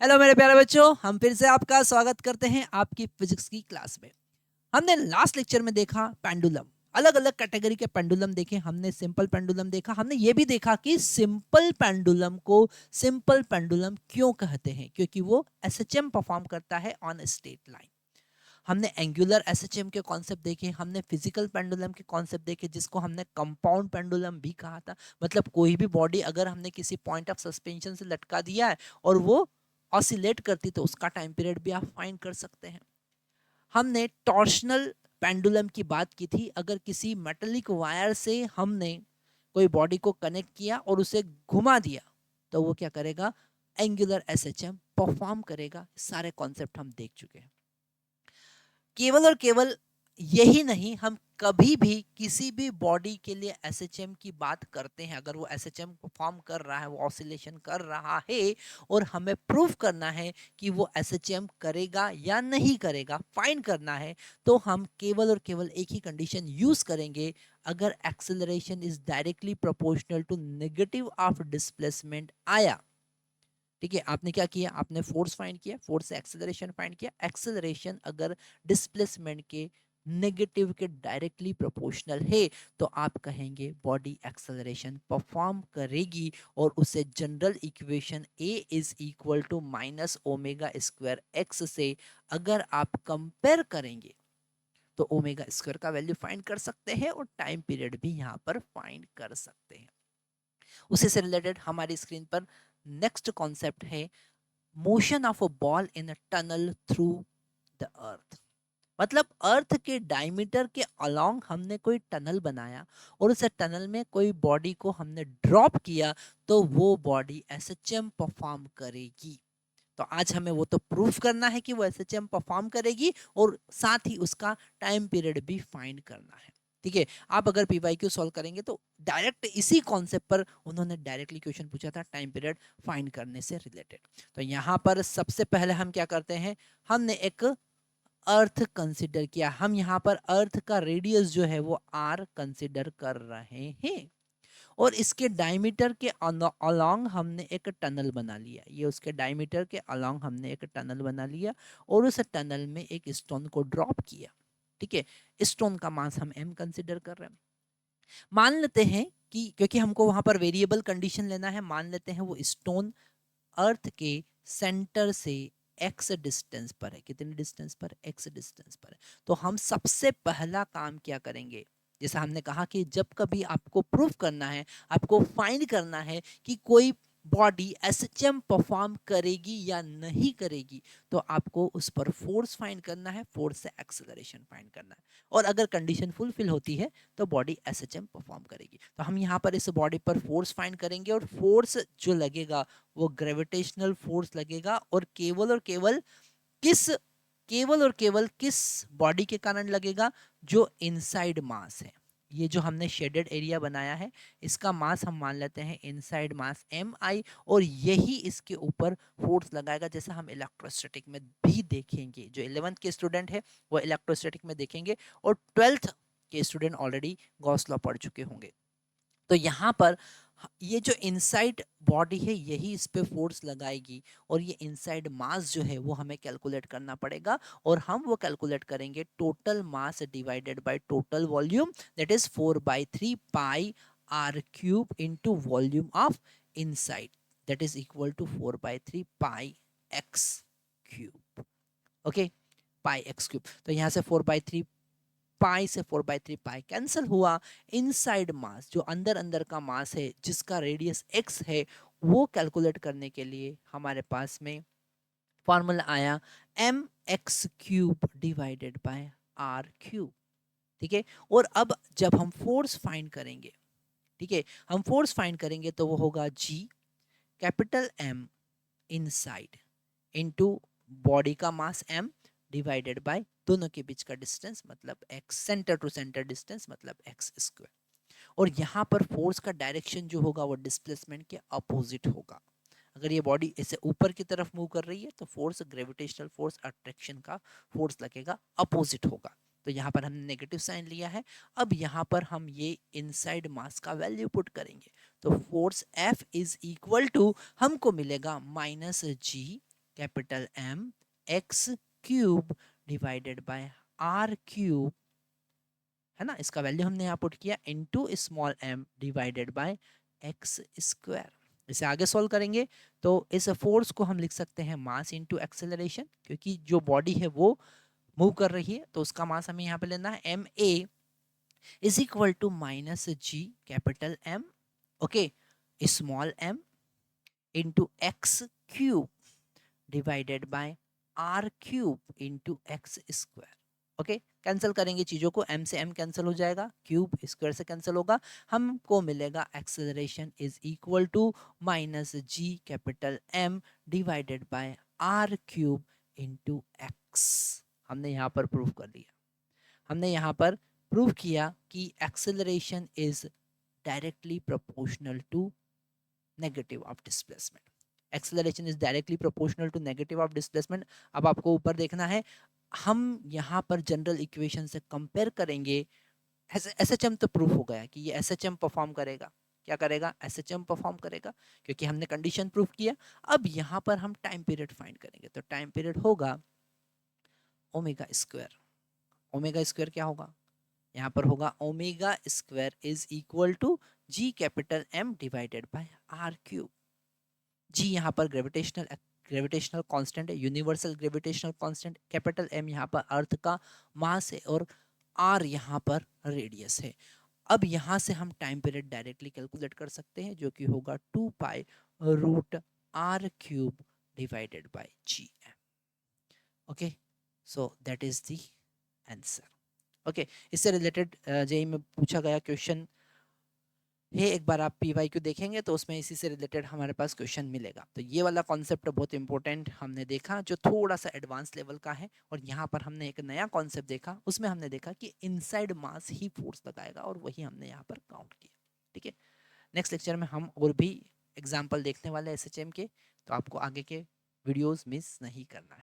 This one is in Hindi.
हेलो मेरे प्यारे बच्चों, हम फिर से आपका स्वागत करते हैं आपकी फिजिक्स की क्लास में। हमने लास्ट लेक्चर में देखा पेंडुलम, अलग अलग कैटेगरी के पेंडुलम देखे। हमने सिंपल पेंडुलम देखा, हमने ये भी देखा कि सिंपल पेंडुलम को सिंपल पेंडुलम क्यों कहते हैं, क्योंकि वो एसएचएम परफॉर्म करता है ऑन स्ट्रेट लाइन। हमने एंगुलर एसएचएम के कॉन्सेप्ट देखे, हमने फिजिकल पेंडुलम के कॉन्सेप्ट देखे, जिसको हमने कंपाउंड पेंडुलम भी कहा था। मतलब कोई भी बॉडी अगर हमने किसी पॉइंट ऑफ सस्पेंशन से लटका दिया है और वो ऑसिलेट करती, तो उसका टाइम पीरियड भी आप फाइंड कर सकते हैं। हमने टॉर्शनल पेंडुलम की बात की थी। अगर किसी मेटेलिक वायर से हमने कोई बॉडी को कनेक्ट किया और उसे घुमा दिया, तो वो क्या करेगा? एंगुलर एसएचएम परफॉर्म करेगा। सारे कॉन्सेप्ट हम देख चुके हैं। केवल और केवल यही नहीं, हम कभी भी किसी भी बॉडी के लिए एसएचएम की बात करते हैं, अगर वो एसएचएम परफॉर्म कर रहा है, वो ऑसिलेशन कर रहा है और हमें प्रूव करना है कि वो एसएचएम करेगा या नहीं करेगा, फाइंड करना है, तो हम केवल और केवल एक ही कंडीशन यूज करेंगे। अगर acceleration is directly proportional to negative of displacement आया, ठीक है, आपने क्या किया? आपने फोर्स फाइंड किया, फोर्स से एक्सेलरेशन फाइंड किया। एक्सेलरेशन अगर डिस्प्लेसमेंट के नेगेटिव के डायरेक्टली प्रोपोर्शनल है, तो आप कहेंगे बॉडी एक्सेलरेशन परफॉर्म करेगी, और उसे general equation A is equal to minus omega square X से अगर आप कंपेयर करेंगे, तो ओमेगा स्क्वायर का वैल्यू फाइंड कर सकते हैं और टाइम पीरियड भी यहाँ पर फाइंड कर सकते हैं। उसी से रिलेटेड हमारी स्क्रीन पर नेक्स्ट कॉन्सेप्ट है motion of a ball in a tunnel through the earth. मतलब अर्थ के डायमीटर के अलोंग हमने कोई टनल बनाया और उस टनल में कोई बॉडी को हमने ड्रॉप किया, तो वो बॉडी एसएचएम परफॉर्म करेगी। तो आज हमें वो तो प्रूफ करना है कि वो एसएचएम परफॉर्म करेगी, और साथ ही उसका टाइम पीरियड भी फाइंड करना है। ठीक है, आप अगर पीवाईक्यू सॉल्व करेंगे तो डायरेक्ट इसी कॉन्सेप्ट पर उन्होंने डायरेक्टली क्वेश्चन पूछा था, टाइम पीरियड फाइंड करने से रिलेटेड। तो यहाँ पर सबसे पहले हम क्या करते हैं, हमने एक अर्थ कंसिडर किया। हम यहाँ पर अर्थ का रेडियस जो है वो आर कंसिडर कर रहे हैं, और इसके डायमीटर के अलोंग हमने एक टनल बना लिया। ये उसके डायमीटर के अलोंग हमने एक टनल बना लिया और उस टनल में एक स्टोन को ड्रॉप किया। ठीक है, स्टोन का मास हम एम कंसिडर कर रहे हैं। मान लेते हैं कि क्योंकि हमको वहां पर वेरिएबल कंडीशन लेना है, मान लेते हैं वो स्टोन अर्थ के सेंटर से एक्स डिस्टेंस पर है। कितने डिस्टेंस पर? एक्स डिस्टेंस पर है। तो हम सबसे पहला काम क्या करेंगे, जैसा हमने कहा कि जब कभी आपको प्रूफ करना है, आपको फाइंड करना है कि कोई बॉडी एसएचएम परफॉर्म करेगी या नहीं करेगी, तो आपको उस पर फोर्स फाइंड करना है, फोर्स से एक्सेलरेशन फाइंड करना है, और अगर कंडीशन फुलफिल होती है तो बॉडी एसएचएम परफॉर्म करेगी। तो हम यहाँ पर इस बॉडी पर फोर्स फाइंड करेंगे, और फोर्स जो लगेगा वो ग्रेविटेशनल फोर्स लगेगा, और किस केवल और केवल किस बॉडी के कारण लगेगा? जो इनसाइड मास है। ये जो हमने शेडेड एरिया बनाया है, इसका मास हम मान लेते हैं इनसाइड मास एम आई, और यही इसके ऊपर फोर्स लगाएगा, जैसा हम इलेक्ट्रोस्टैटिक में भी देखेंगे। जो 11th के स्टूडेंट है वो इलेक्ट्रोस्टैटिक में देखेंगे, और 12th के स्टूडेंट ऑलरेडी गॉस लॉ पढ़ चुके होंगे। तो यहाँ पर ये जो इनसाइड बॉडी है यही इस पे फोर्स लगाएगी, और ये इनसाइड मास जो है वो हमें कैलकुलेट करना पड़ेगा, और हम वो कैलकुलेट करेंगे total mass divided by total volume, that is 4/3 pi R cube into volume of inside, that is equal to 4/3 pi X cube. Okay, pi X cube. तो यहाँ से 4/3 पाई से 4/3 पाई कैंसिल हुआ। इनसाइड मास, जो अंदर अंदर का मास है, जिसका रेडियस x है, वो कैलकुलेट करने के लिए हमारे पास में फॉर्मूला आया M X cube divided by R cube. ठीक है, और अब जब हम फोर्स फाइंड करेंगे, ठीक है, हम फोर्स फाइंड करेंगे तो वो होगा G capital M inside into body का मास m डिवाइडेड बाय दोनों के बीच का डिस्टेंस, मतलब x, centre to centre distance मतलब x स्क्वायर। और यहाँ पर फोर्स का डायरेक्शन जो होगा वो डिस्प्लेसमेंट के अपोजिट होगा। अगर ये बॉडी ऐसे ऊपर की तरफ मूव कर रही है तो फोर्स, ग्रेविटेशनल फोर्स, अट्रैक्शन का फोर्स लगेगा, अपोजिट होगा। तो यहाँ पर हमने नेगेटिव साइन लिया है। अब यहाँ पर हम ये इनसाइड मास का वैल्यू पुट करेंगे, तो force F is equal to हमको मिलेगा minus G capital M x cube divided by r cube, है ना, इसका वैल्यू हमने यहाँ पुट किया into small m divided by x square. इसे आगे सॉल्व करेंगे तो इस फोर्स को हम लिख सकते हैं मास इनटू एक्सेलरेशन, क्योंकि जो बॉडी है वो मूव कर रही है तो उसका मास हमें यहाँ पे लेना है M A is equal to minus G capital M, okay, small M into X cube divided by R cube into X square. Okay, cancel करेंगे चीजों को, m से m कैंसिल हो जाएगा, क्यूब स्क्वायर से कैंसिल होगा, हमको मिलेगा acceleration is equal to minus G capital M divided by R cube into X. हमने यहाँ पर प्रूव कर लिया, हमने यहाँ पर प्रूव किया कि acceleration is directly proportional to negative of displacement. Acceleration is directly proportional to negative of displacement. अब आपको ऊपर देखना है, हम यहाँ पर जनरल इक्वेशन से कंपेयर करेंगे। एसएचएम तो प्रूफ हो गया कि ये एसएचएम परफॉर्म करेगा, क्या करेगा, एसएचएम परफॉर्म करेगा, क्योंकि हमने कंडीशन प्रूफ किया। अब यहाँ पर हम टाइम पीरियड फाइंड करेंगे, तो टाइम पीरियड होगा ओमेगा स्क्वायर। ओमेगा स्क्वायर क्या होगा, यहाँ पर होगा omega square is equal to G capital M divided by R cube. G यहाँ पर ग्रेविटेशनल कांस्टेंट है, universal gravitational constant. Capital M यहाँ पर अर्थ का मास है और आर यहाँ पर रेडियस है। अब यहाँ से हम टाइम पीरियड डायरेक्टली कैलकुलेट कर सकते हैं, जो कि होगा 2 pi root R cube divided by G M. Okay, so that is the answer. Okay, इससे रिलेटेड जेईई में पूछा गया क्वेश्चन है, एक बार आप PYQ देखेंगे तो उसमें इसी से रिलेटेड हमारे पास क्वेश्चन मिलेगा। तो ये वाला कॉन्सेप्ट बहुत इंपॉर्टेंट हमने देखा, जो थोड़ा सा एडवांस लेवल का है। और यहाँ पर हमने एक नया कॉन्सेप्ट देखा, उसमें हमने देखा कि इनसाइड मास ही फोर्स लगाएगा, और वही हमने यहाँ पर काउंट किया। ठीक है, नेक्स्ट लेक्चर में हम और भी एग्जाम्पल देखने वाले SHM के, तो आपको आगे के वीडियोज मिस नहीं करना है।